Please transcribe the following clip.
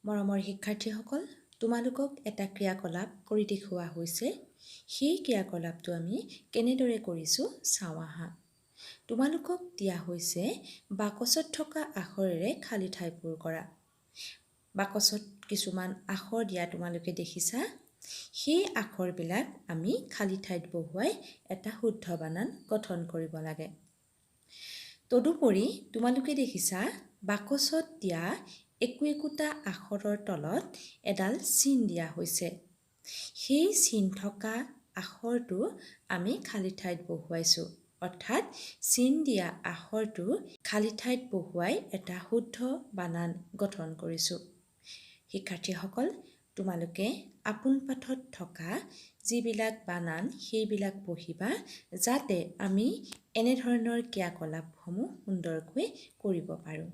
মৰমৰ শিক্ষাৰ্থীসকল, তোমালোকক এটা ক্ৰিয়াকলাপ কৰি দেখুওৱা হৈছে। সেই ক্ৰিয়াকলাপটো আমি কেনেদৰে কৰিছোঁ চাওঁ আহা। তোমালোকক দিয়া হৈছে বাকচত থকা আখৰেৰে খালী ঠাই পূৰ কৰা। বাকচত কিছুমান আখৰ দিয়া তোমালোকে দেখিছা। সেই আখৰবিলাক আমি খালী ঠাইত বহুৱাই এটা শুদ্ধ বানান গঠন কৰিব লাগে। তদুপৰি তোমালোকে দেখিছা বাকচত দিয়া একোটা আখৰৰ তলত এডাল চিন দিয়া হৈছে। সেই চিন থকা আখৰটো আমি খালী ঠাইত বহুৱাইছোঁ। অৰ্থাৎ চিন দিয়া আখৰটো খালী ঠাইত বহুৱাই এটা শুদ্ধ বানান গঠন কৰিছোঁ। শিক্ষাৰ্থীসকল, তোমালোকে আপোন পাঠত থকা যিবিলাক বানান সেইবিলাক পঢ়িবা, যাতে আমি এনেধৰণৰ ক্ৰিয়াকলাপসমূহ সুন্দৰকৈ কৰিব পাৰোঁ।